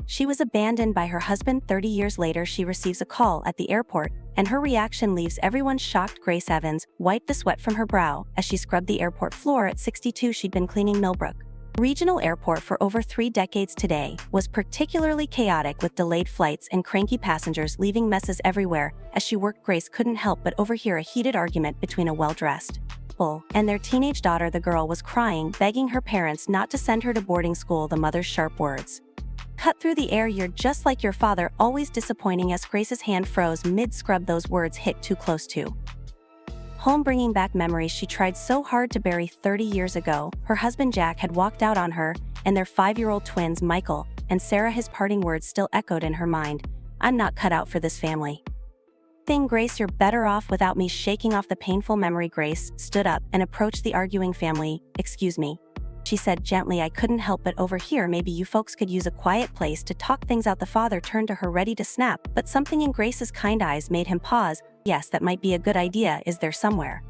She was abandoned by her husband. 30 years later, she receives a call at the airport, and her reaction leaves everyone shocked. Grace Evans wiped the sweat from her brow as she scrubbed the airport floor. At 62, she'd been cleaning Millbrook Regional Airport for over 3 decades. Today was particularly chaotic, with delayed flights and cranky passengers leaving messes everywhere. As she worked, Grace couldn't help but overhear a heated argument between a well-dressed couple and their teenage daughter. The girl was crying, begging her parents not to send her to boarding school. The mother's sharp words cut through the air. "You're just like your father, always disappointing us." Grace's hand froze mid-scrub. Those words hit too close to home, bringing back memories she tried so hard to bury 30 years ago. Her husband Jack had walked out on her and their 5-year-old twins Michael and Sarah. His parting words still echoed in her mind. "I'm not cut out for this family thing, Grace. You're better off without me." Shaking off the painful memory, Grace stood up and approached the arguing family. "Excuse me," she said gently, "I couldn't help but overhear. Maybe you folks could use a quiet place to talk things out." The father turned to her, ready to snap, but something in Grace's kind eyes made him pause. "Yes, that might be a good idea. Is there somewhere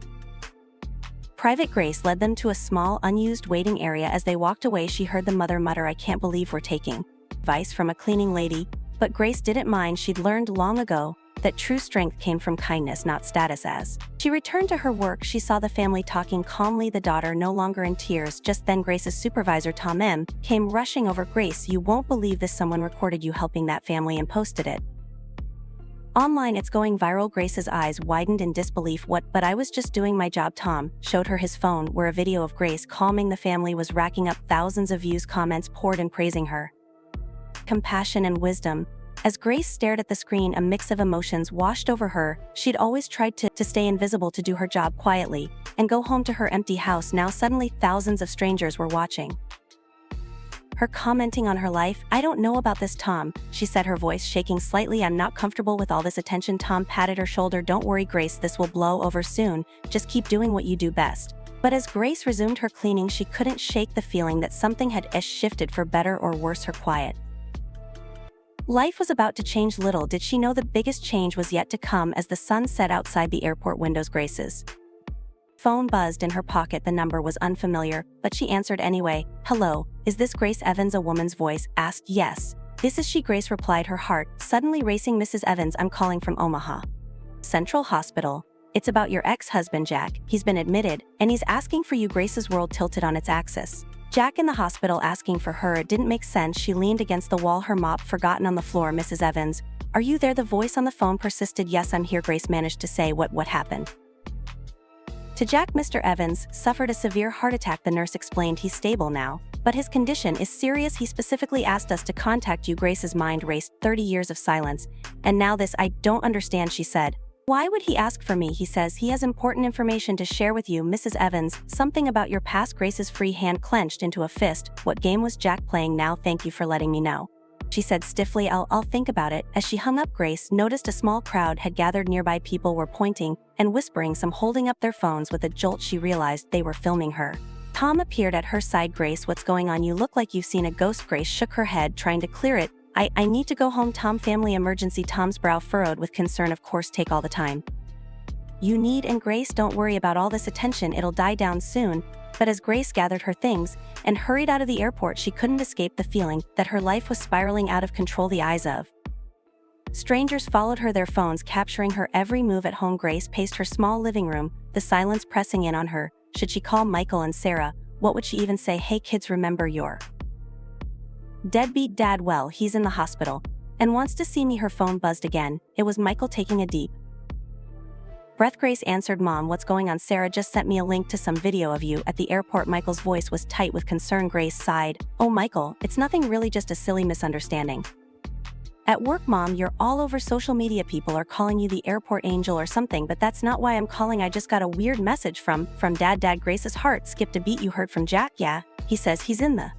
private?" Grace led them to a small, unused waiting area. As they walked away, she heard the mother mutter, "I can't believe we're taking advice from a cleaning lady." But Grace didn't mind. She'd learned long ago that true strength came from kindness, not status. As she returned to her work, she saw the family talking calmly, the daughter no longer in tears. Just then, Grace's supervisor, Tom M., came rushing over. "Grace, you won't believe this. Someone recorded you helping that family and posted it online. It's going viral." Grace's eyes widened in disbelief. "What? But I was just doing my job." Tom showed her his phone, where a video of Grace calming the family was racking up thousands of views. Comments poured in praising her compassion and wisdom. As Grace stared at the screen, a mix of emotions washed over her. She'd always tried to stay invisible, to do her job quietly, and go home to her empty house. Now suddenly thousands of strangers were watching her, commenting on her life. "I don't know about this, Tom," she said, her voice shaking slightly. "I'm not comfortable with all this attention." Tom patted her shoulder. "Don't worry, Grace, this will blow over soon. Just keep doing what you do best." But as Grace resumed her cleaning, she couldn't shake the feeling that something had shifted, for better or worse. Her quiet life was about to change. Little did she know the biggest change was yet to come. As the sun set outside the airport windows, Grace's phone buzzed in her pocket. The number was unfamiliar, but she answered anyway. "Hello, is this Grace Evans?" a woman's voice asked. "Yes, this is she," Grace replied, her heart suddenly racing. "Mrs. Evans, I'm calling from Omaha Central Hospital. It's about your ex-husband, Jack. He's been admitted, and he's asking for you." Grace's world tilted on its axis. Jack in the hospital asking for her? It didn't make sense. She leaned against the wall, her mop forgotten on the floor. "Mrs. Evans, are you there?" The voice on the phone persisted. "Yes, I'm here." Grace managed to say, What happened to Jack?" "Mr. Evans suffered a severe heart attack," the nurse explained. "He's stable now, but his condition is serious. He specifically asked us to contact you." Grace's mind raced. 30 years of silence, and now this. "I don't understand," she said. "Why would he ask for me?" "He says he has important information to share with you, Mrs. Evans. Something about your past." Grace's free hand clenched into a fist. "What game was Jack playing now?" "Thank you for letting me know," she said stiffly. I'll think about it." As she hung up, Grace noticed a small crowd had gathered nearby. People were pointing and whispering, some holding up their phones. With a jolt, she realized they were filming her. Tom appeared at her side. "Grace, what's going on? You look like you've seen a ghost." Grace shook her head, trying to clear it. I need to go home, Tom. "Family emergency." Tom's brow furrowed with concern. "Of course, take all the time you need." "And Grace, don't worry about all this attention. It'll die down soon." But as Grace gathered her things and hurried out of the airport, she couldn't escape the feeling that her life was spiraling out of control. The eyes of strangers followed her, their phones capturing her every move. At home, Grace paced her small living room, the silence pressing in on her. Should she call Michael and Sarah? What would she even say? "Hey kids, remember your deadbeat dad? Well, he's in the hospital and wants to see me." Her phone buzzed again. It was Michael. Taking a deep breath, Grace answered. "Mom, what's going on?" "Sarah just sent me a link to some video of you at the airport." Michael's voice was tight with concern. Grace sighed. "Oh, Michael, it's nothing really, just a silly misunderstanding at work." "Mom, you're all over social media. People are calling you the airport angel or something, but that's not why I'm calling. I just got a weird message from Dad." Grace's heart skipped a beat. "You heard from Jack?" "Yeah, he says he's in the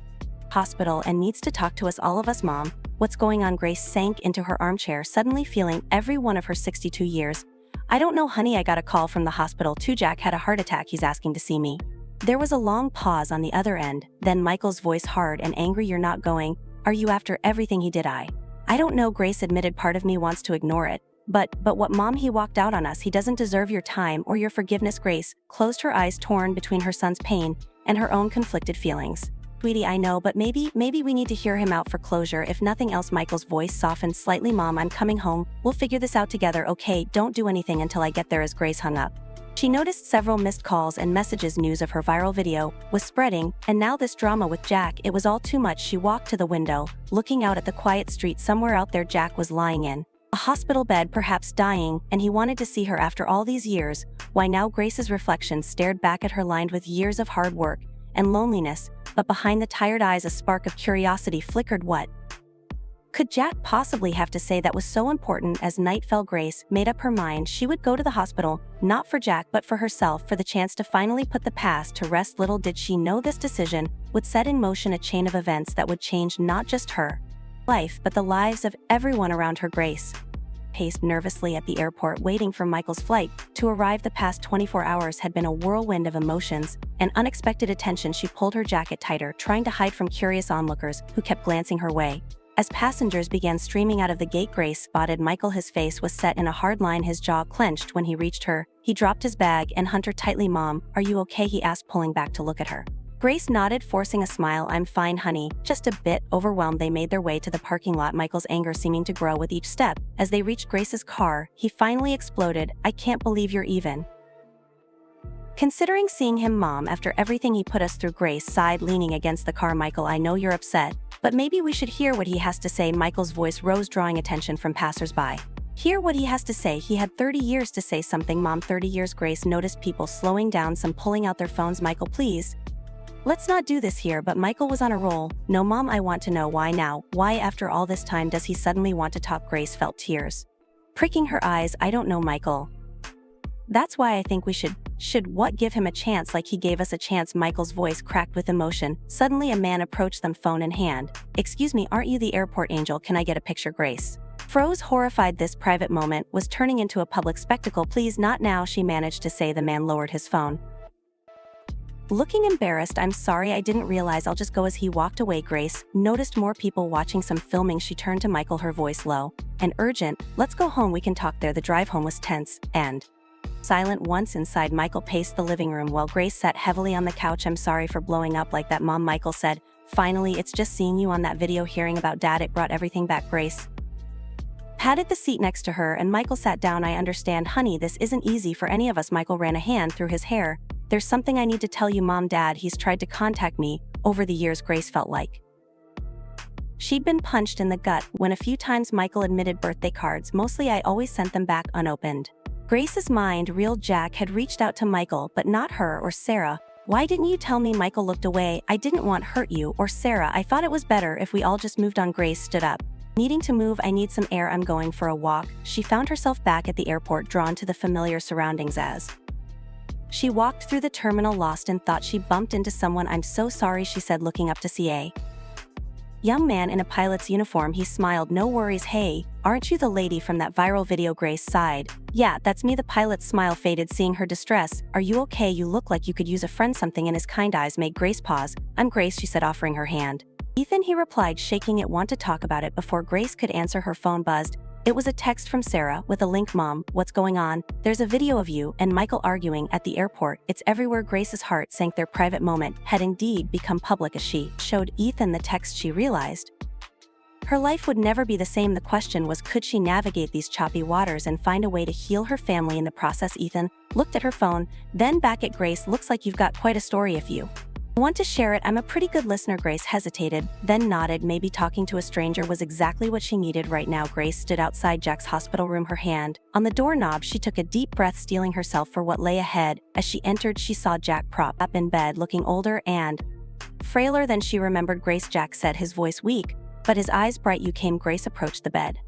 hospital and needs to talk to us, all of us." "Mom, what's going on?" Grace sank into her armchair, suddenly feeling every one of her 62 years. "I don't know, honey. I got a call from the hospital too. Jack had a heart attack. He's asking to see me." There was a long pause on the other end, then Michael's voice, hard and angry. "You're not going? Are you, after everything he did?" I don't know," Grace admitted. "Part of me wants to ignore it. But what, Mom? He walked out on us. He doesn't deserve your time or your forgiveness." Grace closed her eyes, torn between her son's pain and her own conflicted feelings. Sweetie, I know, but maybe we need to hear him out for closure. If nothing else, Michael's voice softened slightly. Mom, I'm coming home. We'll figure this out together, okay? Don't do anything until I get there. As Grace hung up, she noticed several missed calls and messages. News of her viral video was spreading, and now this drama with Jack. It was all too much. She walked to the window, looking out at the quiet street. Somewhere out there, Jack was lying in a hospital bed, perhaps dying, and he wanted to see her after all these years. Why now? Grace's reflection stared back at her, lined with years of hard work and loneliness, but behind the tired eyes a spark of curiosity flickered. What could Jack possibly have to say that was so important? As night fell, Grace made up her mind she would go to the hospital, not for Jack but for herself, for the chance to finally put the past to rest. Little did she know this decision would set in motion a chain of events that would change not just her life but the lives of everyone around her. Grace paced nervously at the airport, waiting for Michael's flight to arrive. The past 24 hours had been a whirlwind of emotions and unexpected attention. She pulled her jacket tighter, trying to hide from curious onlookers who kept glancing her way. As passengers began streaming out of the gate, Grace spotted Michael. His face was set in a hard line, his jaw clenched. When he reached her, he dropped his bag and hugged her tightly. Mom, are you okay? He asked, pulling back to look at her. Grace nodded, forcing a smile. I'm fine, honey, just a bit overwhelmed. They made their way to the parking lot, Michael's anger seeming to grow with each step. As they reached Grace's car, he finally exploded. I can't believe you're even considering seeing him, Mom, after everything he put us through. Grace sighed, leaning against the car. Michael, I know you're upset, but maybe we should hear what he has to say. Michael's voice rose, drawing attention from passersby. Hear what he has to say. He had 30 years to say something, Mom. 30 years? Grace noticed people slowing down, some pulling out their phones. Michael, please, let's not do this here. But Michael was on a roll. No, Mom, I want to know why now. Why after all this time does he suddenly want to talk? Grace felt tears pricking her eyes. I don't know, Michael. That's why I think we should what, give him a chance like he gave us a chance? Michael's voice cracked with emotion. Suddenly a man approached them, phone in hand. Excuse me, aren't you the airport angel? Can I get a picture? Grace froze, horrified. This private moment was turning into a public spectacle. Please, not now, she managed to say. The man lowered his phone, looking embarrassed. I'm sorry, I didn't realize. I'll just go. As he walked away, Grace noticed more people watching, some filming. She turned to Michael, her voice low and urgent. Let's go home, we can talk there. The drive home was tense and silent. Once inside, Michael paced the living room while Grace sat heavily on the couch. I'm sorry for blowing up like that, Mom, Michael said. Finally, it's just seeing you on that video, hearing about Dad, it brought everything back. Grace patted the seat next to her and Michael sat down. I understand, honey, this isn't easy for any of us. Michael ran a hand through his hair. There's something I need to tell you, Mom. Dad, he's tried to contact me over the years. Grace felt like she'd been punched in the gut when a few times Michael admitted birthday cards. Mostly I always sent them back unopened. Grace's mind reeled. Jack had reached out to Michael, but not her or Sarah. Why didn't you tell me? Michael looked away. I didn't want to hurt you or Sarah. I thought it was better if we all just moved on. Grace stood up, needing to move. I need some air. I'm going for a walk. She found herself back at the airport, drawn to the familiar surroundings. As she walked through the terminal, lost in thought, she bumped into someone. I'm so sorry, she said, looking up to see a young man in a pilot's uniform. He smiled. No worries. Hey, aren't you the lady from that viral video? Grace sighed. Yeah, that's me. The pilot's smile faded, seeing her distress. Are you okay? You look like you could use a friend. Something in his kind eyes made Grace pause. I'm Grace, she said, offering her hand. Ethan, he replied, shaking it. Want to talk about it? Before Grace could answer, her phone buzzed. It was a text from Sarah with a link. Mom, what's going on? There's a video of you and Michael arguing at the airport. It's everywhere. Grace's heart sank. Their private moment had indeed become public. As she showed Ethan the text, she realized her life would never be the same. The question was, could she navigate these choppy waters and find a way to heal her family in the process? Ethan looked at her phone, then back at Grace. Looks like you've got quite a story. If you want to share it, I'm a pretty good listener. Grace hesitated, then nodded. Maybe talking to a stranger was exactly what she needed right now. Grace stood outside Jack's hospital room, her hand on the doorknob. She took a deep breath, steeling herself for what lay ahead. As she entered, she saw Jack propped up in bed, looking older and frailer than she remembered. Grace, Jack said, his voice weak, but his eyes bright. You came? Grace approached the bed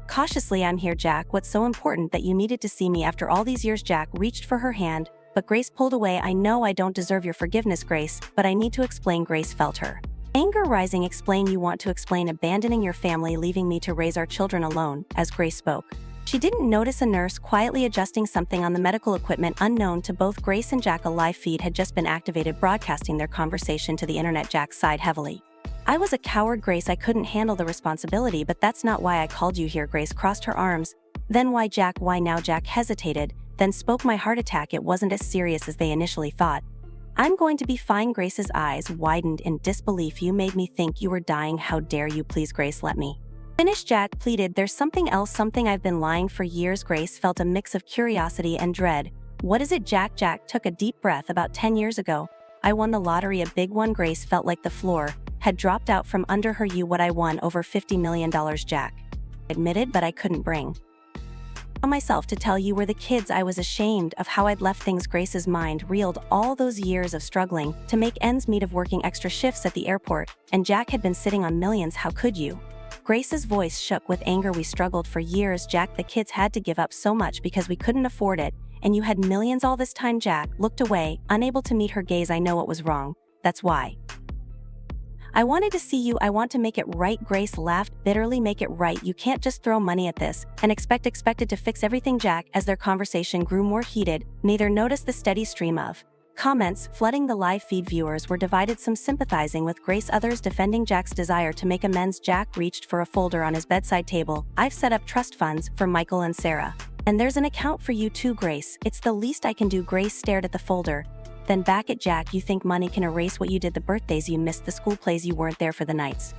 cautiously. I'm here, Jack. What's so important that you needed to see me after all these years? Jack reached for her hand, but Grace pulled away. I know I don't deserve your forgiveness, Grace, but I need to explain. Grace felt her anger rising. Explain? You want to explain abandoning your family, leaving me to raise our children alone? As Grace spoke, she didn't notice a nurse quietly adjusting something on the medical equipment. Unknown to both Grace and Jack, a live feed had just been activated, broadcasting their conversation to the internet. Jack sighed heavily. I was a coward, Grace. I couldn't handle the responsibility, but that's not why I called you here. Grace crossed her arms. Then why, Jack? Why now? Jack hesitated, then spoke. My heart attack. It wasn't as serious as they initially thought. I'm going to be fine. Grace's eyes widened in disbelief. You made me think you were dying. How dare you? Please, Grace, let me finish. Jack pleaded. There's something else, something I've been lying for years. Grace felt a mix of curiosity and dread. What is it, Jack? Jack took a deep breath. About 10 years ago, I won the lottery, a big one. Grace felt like the floor had dropped out from under her. You what? I won over $50 million, Jack admitted, but I couldn't bring myself to tell you we're the kids. I was ashamed of how I'd left things. Grace's mind reeled all those years of struggling to make ends meet, of working extra shifts at the airport, and Jack had been sitting on millions. How could you? Grace's voice shook with anger. We struggled for years, Jack. The kids had to give up so much because we couldn't afford it, and you had millions all this time. Jack looked away, unable to meet her gaze. I know what was wrong. That's why I wanted to see you. I want to make it right. Grace laughed bitterly. Make it right? You can't just throw money at this and expected to fix everything. Jack, as their conversation grew more heated, neither noticed the steady stream of comments flooding the live feed. Viewers were divided, some sympathizing with Grace, others defending Jack's desire to make amends. Jack reached for a folder on his bedside table. I've set up trust funds for Michael and Sarah. And there's an account for you too, Grace. It's the least I can do. Grace stared at the folder, then back at Jack. You think money can erase what you did? The birthdays you missed, the school plays you weren't there for, the nights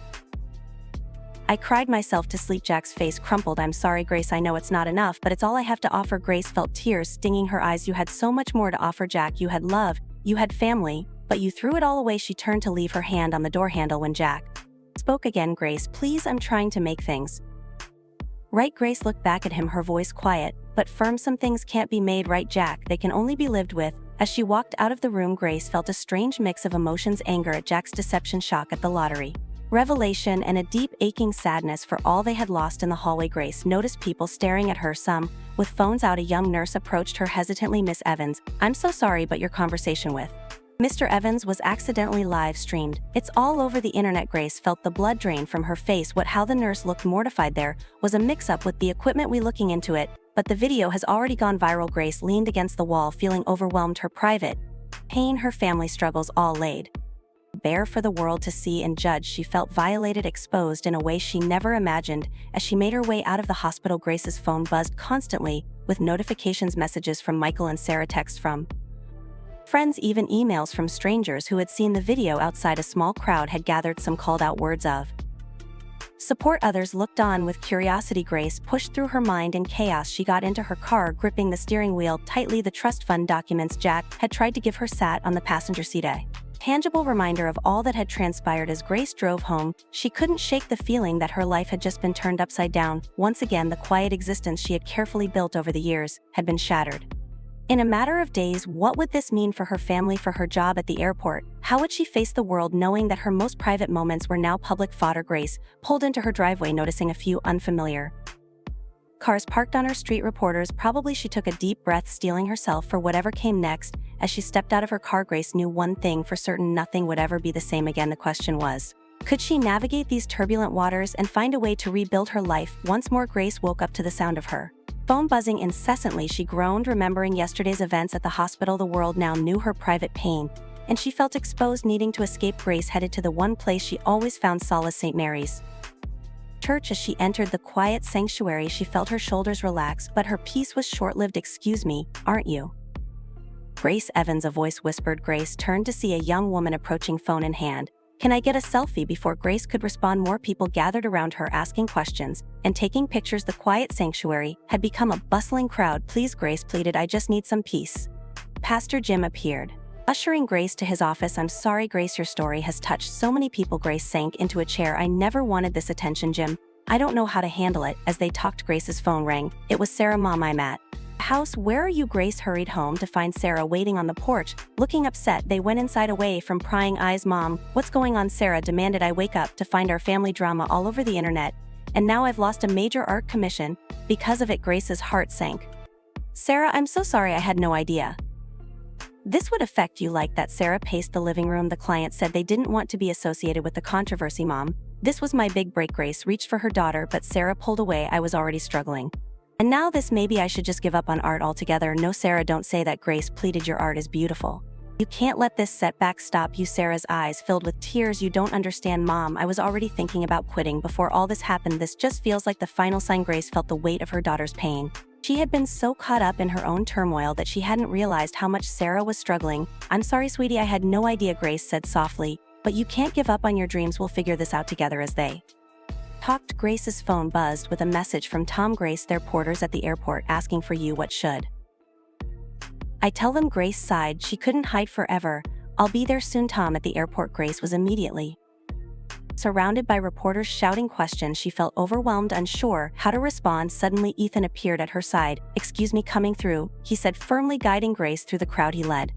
I cried myself to sleep. Jack's face crumpled. I'm sorry, Grace. I know it's not enough, but it's all I have to offer. Grace felt tears stinging her eyes. You had so much more to offer, Jack. You had love, you had family, but you threw it all away. She turned to leave, her hand on the door handle when Jack spoke again. Grace, please, I'm trying to make things right. Grace looked back at him, her voice quiet but firm. Some things can't be made right, Jack. They can only be lived with. As she walked out of the room, Grace felt a strange mix of emotions: anger at Jack's deception, shock at the lottery revelation, and a deep aching sadness for all they had lost. In the hallway, Grace noticed people staring at her, some with phones out. A young nurse approached her hesitantly. Miss Evans, I'm so sorry, but your conversation with Mr. Evans was accidentally live streamed. It's all over the internet. Grace felt the blood drain from her face. What? How? The nurse looked mortified. There was a mix-up with the equipment. We looking into it, but the video has already gone viral. Grace leaned against the wall, feeling overwhelmed. Her private pain, her family struggles, all laid bare for the world to see and judge. She felt violated, exposed in a way she never imagined. As she made her way out of the hospital, Grace's phone buzzed constantly with notifications, messages from Michael and Sarah, texts from friends, even emails from strangers who had seen the video. Outside, a small crowd had gathered, some called out words of support, others looked on with curiosity. Grace pushed through her mind in chaos. She got into her car, gripping the steering wheel tightly. The trust fund documents Jack had tried to give her sat on the passenger seat, a tangible reminder of all that had transpired. As Grace drove home, she couldn't shake the feeling that her life had just been turned upside down. Once again, the quiet existence she had carefully built over the years had been shattered. In a matter of days, what would this mean for her family, for her job at the airport? How would she face the world knowing that her most private moments were now public fodder? Grace pulled into her driveway, noticing a few unfamiliar cars parked on her street. Reporters, probably. She took a deep breath, steeling herself for whatever came next. As she stepped out of her car, Grace knew one thing for certain: nothing would ever be the same again. The question was, could she navigate these turbulent waters and find a way to rebuild her life? Once more, Grace woke up to the sound of her phone buzzing incessantly. She groaned, remembering yesterday's events at the hospital. The world now knew her private pain, and she felt exposed, needing to escape. Grace headed to the one place she always found solace, St. Mary's Church. As she entered the quiet sanctuary, she felt her shoulders relax, but her peace was short-lived. Excuse me, aren't you Grace Evans? A voice whispered. Grace turned to see a young woman approaching, phone in hand. Can I get a selfie? Before Grace could respond, more people gathered around her, asking questions and taking pictures. The quiet sanctuary had become a bustling crowd. Please, Grace pleaded, I just need some peace. Pastor Jim appeared, ushering Grace to his office. I'm sorry, Grace, your story has touched so many people. Grace sank into a chair. I never wanted this attention, Jim. I don't know how to handle it. As they talked, Grace's phone rang. It was Sarah. Mom, I'm at house. Where are you? Grace hurried home to find Sarah waiting on the porch, looking upset. They went inside, away from prying eyes. Mom, what's going on? Sarah demanded. I wake up to find our family drama all over the internet, and now I've lost a major art commission because of it. Grace's heart sank. Sarah, I'm so sorry. I had no idea this would affect you like that. Sarah paced the living room. The client said they didn't want to be associated with the controversy. Mom, this was my big break. Grace reached for her daughter, but Sarah pulled away. I was already struggling. And now this, maybe I should just give up on art altogether. No, Sarah, don't say that. Grace pleaded. Your art is beautiful. You can't let this setback stop you. Sarah's eyes filled with tears. You don't understand, Mom. I was already thinking about quitting before all this happened. This just feels like the final sign. Grace felt the weight of her daughter's pain She had been so caught up in her own turmoil that she hadn't realized how much Sarah was struggling. "I'm sorry, sweetie, I had no idea," Grace said softly, "but you can't give up on your dreams. We'll figure this out together." As they talked, Grace's phone buzzed with a message from Tom. "Grace, they're porters at the airport asking for you. What should I tell them?" Grace sighed. She couldn't hide forever. "I'll be there soon, Tom." At the airport, Grace was immediately surrounded by reporters shouting questions. She felt overwhelmed, unsure how to respond. Suddenly, Ethan appeared at her side. "Excuse me, coming through," he said firmly, guiding Grace through the crowd. He led